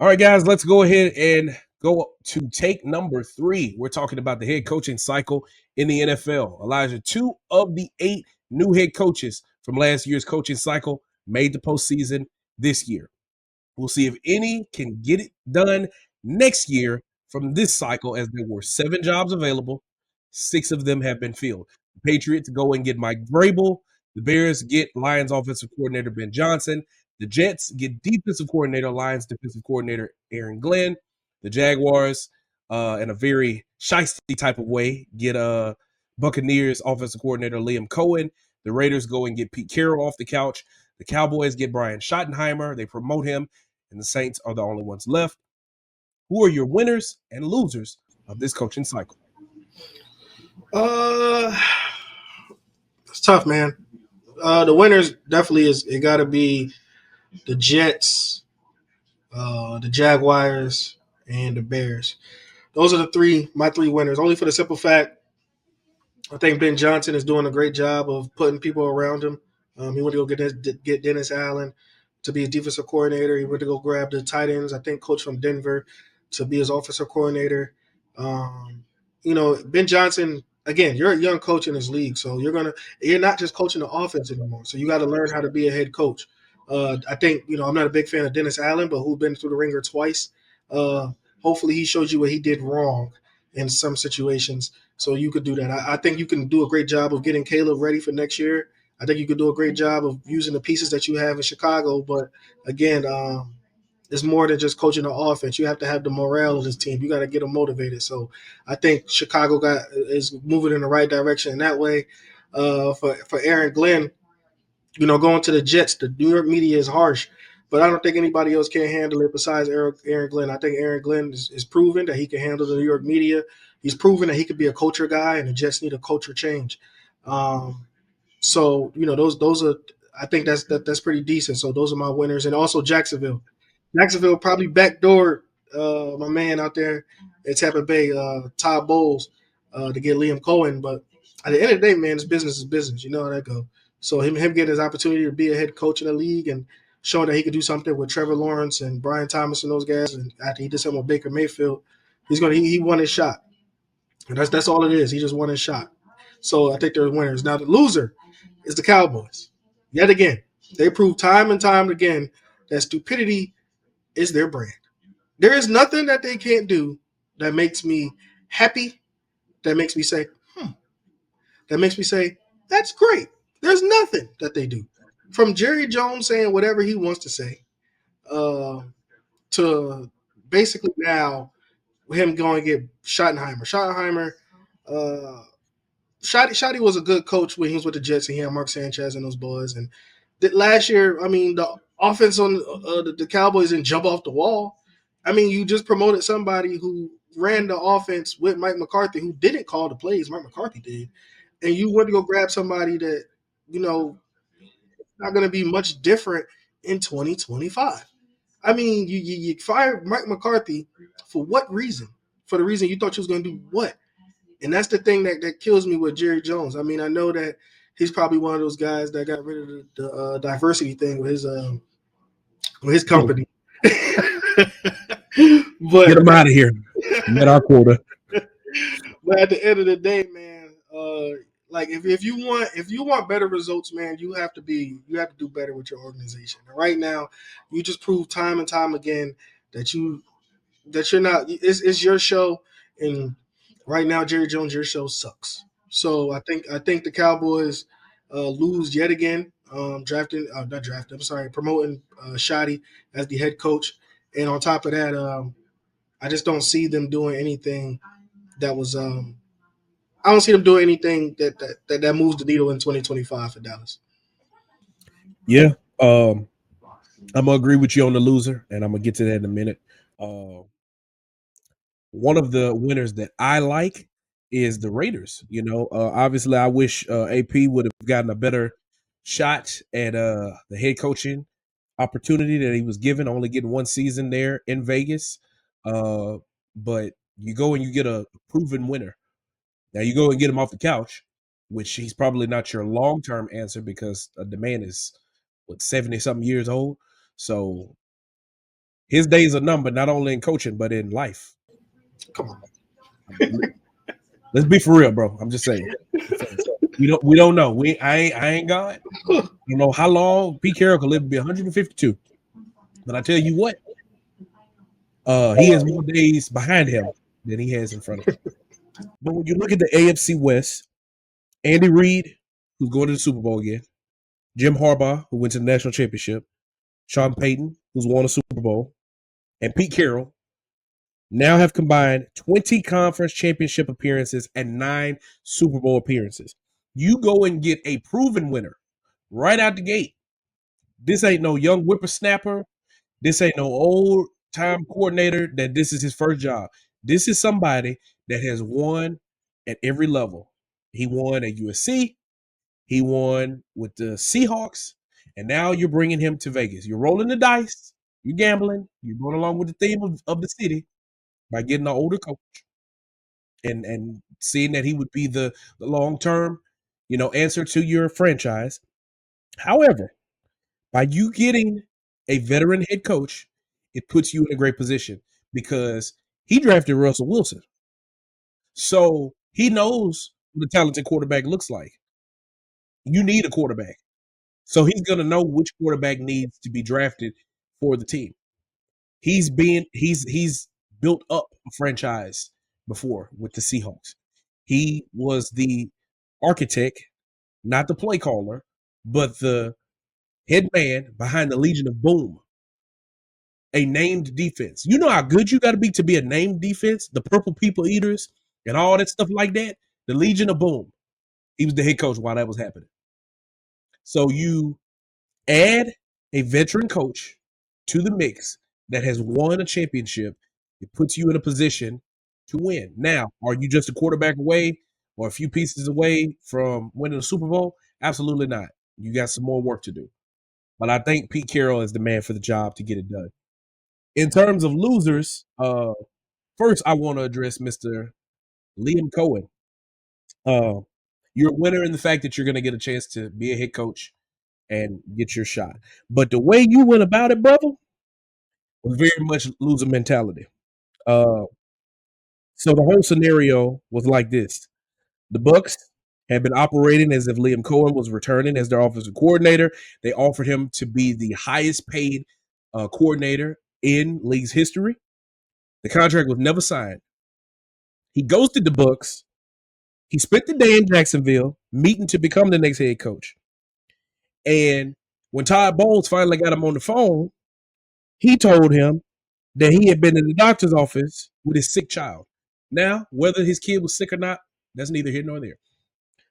All right, guys, let's go ahead and go to take number 3. We're talking about the head coaching cycle in the NFL. Elijah, 2 of the 8 new head coaches from last year's coaching cycle made the postseason this year. We'll see if any can get it done next year from this cycle, as there were 7 jobs available. 6 of them have been filled. The Patriots go and get Mike Vrabel. The Bears get Lions offensive coordinator Ben Johnson. The Jets get defensive coordinator, Lions defensive coordinator Aaron Glenn. The Jaguars, in a very shiesty type of way, get Buccaneers offensive coordinator Liam Cohen. The Raiders go and get Pete Carroll off the couch. The Cowboys get Brian Schottenheimer. They promote him, and the Saints are the only ones left. Who are your winners and losers of this coaching cycle? It's tough, man. The winners definitely is it got to be the Jets, the Jaguars, and the Bears. Those are my three winners. Only for the simple fact, I think Ben Johnson is doing a great job of putting people around him. He went to go get Dennis Allen to be his defensive coordinator. He went to go grab the tight ends, I think, coach from Denver to be his offensive coordinator. Ben Johnson, again, you're a young coach in this league, so you're not just coaching the offense anymore. So you got to learn how to be a head coach. I think, I'm not a big fan of Dennis Allen, but who's been through the ringer twice. Hopefully he shows you what he did wrong in some situations, so you could do that. I think you can do a great job of getting Caleb ready for next year. I think you could do a great job of using the pieces that you have in Chicago. But again, it's more than just coaching the offense. You have to have the morale of this team. You got to get them motivated. So I think Chicago is moving in the right direction in that way. For Aaron Glenn, going to the Jets, the New York media is harsh, but I don't think anybody else can handle it besides Aaron Glenn. I think Aaron Glenn is proven that he can handle the New York media. He's proven that he could be a culture guy, and the Jets need a culture change. So those are. I think that's pretty decent. So those are my winners, and also Jacksonville. Jacksonville probably backdoored my man out there at Tampa Bay, Todd Bowles, to get Liam Cohen. But at the end of the day, man, it's business is business. You know how that goes. So him getting his opportunity to be a head coach in the league and showing that he could do something with Trevor Lawrence and Brian Thomas and those guys, and after he did something with Baker Mayfield, he won his shot. And that's all it is. He just won his shot. So I think they're winners. Now the loser is the Cowboys. Yet again, they prove time and time again that stupidity is their brand. There is nothing that they can't do that makes me happy, that makes me say, that makes me say, that's great. There's nothing that they do. From Jerry Jones saying whatever he wants to say, to basically now him going to get Schottenheimer. Shotty was a good coach when he was with the Jets and he had Mark Sanchez and those boys. And last year, the offense on the Cowboys didn't jump off the wall. You just promoted somebody who ran the offense with Mike McCarthy, who didn't call the plays. Mike McCarthy did. And you went to go grab somebody that, not going to be much different in 2025. You fired Mike McCarthy for what reason? For the reason you thought you was going to do what? And that's the thing that kills me with Jerry Jones. I know that he's probably one of those guys that got rid of the diversity thing with his company. But get him out of here. Met our quota. But at the end of the day, man, if you want better results, man, you have to do better with your organization. And right now, you just prove time and time again that you're not. It's your show, and right now, Jerry Jones, your show sucks. So I think the Cowboys lose yet again. Promoting Shotty as the head coach, and on top of that, I just don't see them doing anything that was. I don't see them doing anything that moves the needle in 2025 for Dallas. Yeah, I'm gonna agree with you on the loser, and I'm gonna get to that in a minute. One of the winners that I like is the Raiders. Obviously, I wish AP would have gotten a better shot at the head coaching opportunity that he was given, only getting one season there in Vegas. But you go and you get a proven winner. Now you go and get him off the couch, which he's probably not your long-term answer because the man is 70 something years old. So his days are numbered, not only in coaching but in life. Come on. Let's be for real, bro. I'm just saying. We don't know. I ain't God. I don't know how long Pete Carroll could live to be 152. But I tell you what, he has more days behind him than he has in front of him. But when you look at the AFC West, Andy Reid, who's going to the Super Bowl again, Jim Harbaugh, who went to the national championship, Sean Payton, who's won a Super Bowl, and Pete Carroll now have combined 20 conference championship appearances and 9 Super Bowl appearances. You go and get a proven winner right out the gate. This ain't no young whippersnapper. This ain't no old time coordinator that this is his first job. This is somebody that has won at every level. He won at USC. He won with the Seahawks. And now you're bringing him to Vegas. You're rolling the dice. You're gambling. You're going along with the theme of the city by getting an older coach and seeing that he would be the long-term, answer to your franchise. However, by you getting a veteran head coach, it puts you in a great position because he drafted Russell Wilson. So he knows what a talented quarterback looks like. You need a quarterback. So he's going to know which quarterback needs to be drafted for the team. He's built up a franchise before with the Seahawks. He was the architect, not the play caller, but the head man behind the Legion of Boom, a named defense. You know how good you got to be a named defense? The Purple People Eaters and all that stuff like that. The Legion of Boom. He was the head coach while that was happening. So you add a veteran coach to the mix that has won a championship. It puts you in a position to win. Now, are you just a quarterback away or a few pieces away from winning a Super Bowl? Absolutely not. You got some more work to do. But I think Pete Carroll is the man for the job to get it done. In terms of losers, first I want to address Mr. Liam Cohen. You're a winner in the fact that you're going to get a chance to be a head coach and get your shot. But the way you went about it, brother, was very much loser mentality. So the whole scenario was like this. The Bucks had been operating as if Liam Cohen was returning as their offensive coordinator. They offered him to be the highest paid coordinator in league's history. The contract was never signed. He ghosted the Bucks. He spent the day in Jacksonville meeting to become the next head coach. And when Todd Bowles finally got him on the phone, he told him that he had been in the doctor's office with his sick child. Now, whether his kid was sick or not, that's neither here nor there.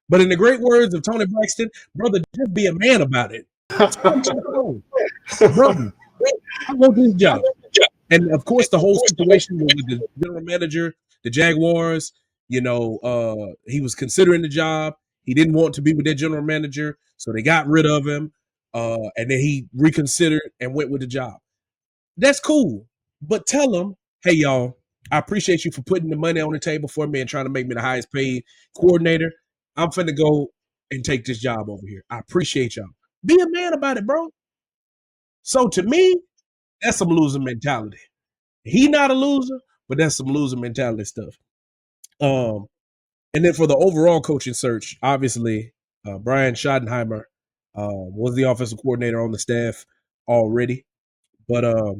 But in the great words of Tony Braxton, brother, just be a man about it. Brother, I want this job. And of course, the whole situation with the general manager, the Jaguars, he was considering the job. He didn't want to be with their general manager, so they got rid of him. And then he reconsidered and went with the job. That's cool. But tell him, hey, y'all, I appreciate you for putting the money on the table for me and trying to make me the highest paid coordinator. I'm finna go and take this job over here. I appreciate y'all. Be a man about it, bro. So to me, that's some loser mentality. He not a loser, but that's some loser mentality stuff. And then for the overall coaching search, obviously, Brian Schottenheimer was the offensive coordinator on the staff already. But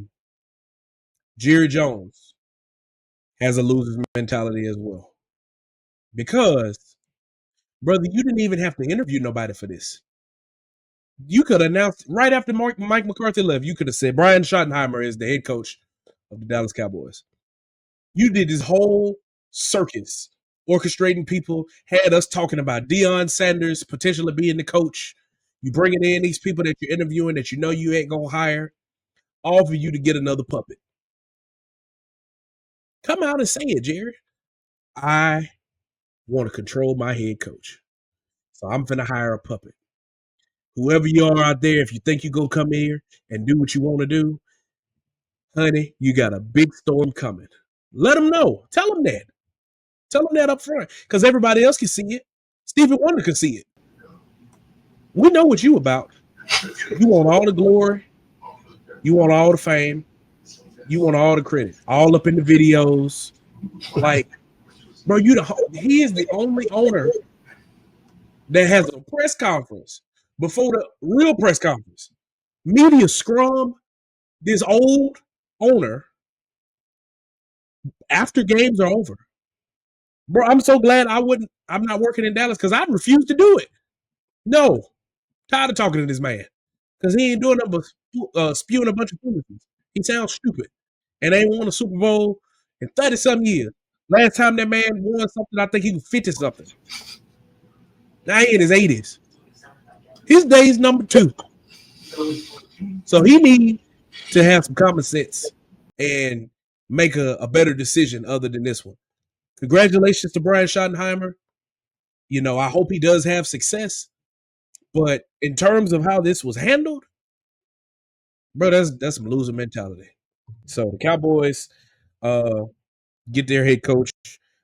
Jerry Jones has a loser's mentality as well. Because, brother, you didn't even have to interview nobody for this. You could announce right after Mike McCarthy left, you could have said Brian Schottenheimer is the head coach of the Dallas Cowboys. You did this whole circus, orchestrating people, had us talking about Deion Sanders potentially being the coach. You bringing in these people that you're interviewing that you know you ain't going to hire, all for you to get another puppet. Come out and say it, Jerry. I want to control my head coach. So I'm finna hire a puppet. Whoever you are out there, if you think you're going to come here and do what you want to do, honey, you got a big storm coming. Let them know. Tell them that. Tell them that up front because everybody else can see it. Stevie Wonder can see it. We know what you about. You want all the glory. You want all the fame. You want all the credit, all up in the videos. Like, bro, he is the only owner that has a press conference before the real press conference. Media scrum this old owner after games are over. Bro, I'm so glad I'm not working in Dallas because I refuse to do it. No. Tired of talking to this man. Because he ain't doing nothing but spewing a bunch of foolishness. He sounds stupid. And ain't won a Super Bowl in 30-something years. Last time that man won something, I think he was 50-something. Now he in his 80s. His day's number 2. So he needs to have some common sense and make a better decision other than this one. Congratulations to Brian Schottenheimer. You know, I hope he does have success. But in terms of how this was handled, bro, that's some loser mentality. So the Cowboys get their head coach.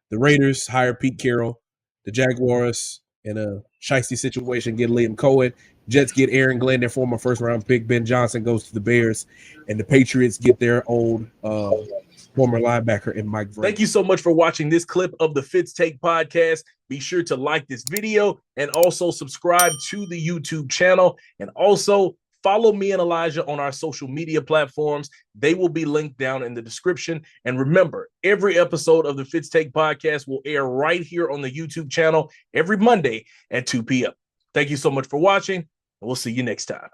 The Raiders hire Pete Carroll. The Jaguars, in a shiesty situation, get Liam Cohen. Jets get Aaron Glenn, their former first-round pick. Ben Johnson goes to the Bears. And the Patriots get their old former linebacker in Mike Vrabel. Thank you so much for watching this clip of the Fitz Take podcast. Be sure to like this video and also subscribe to the YouTube channel. And also follow me and Elijah on our social media platforms. They will be linked down in the description. And remember, every episode of the Fitz Take podcast will air right here on the YouTube channel every Monday at 2 p.m. Thank you so much for watching, and we'll see you next time.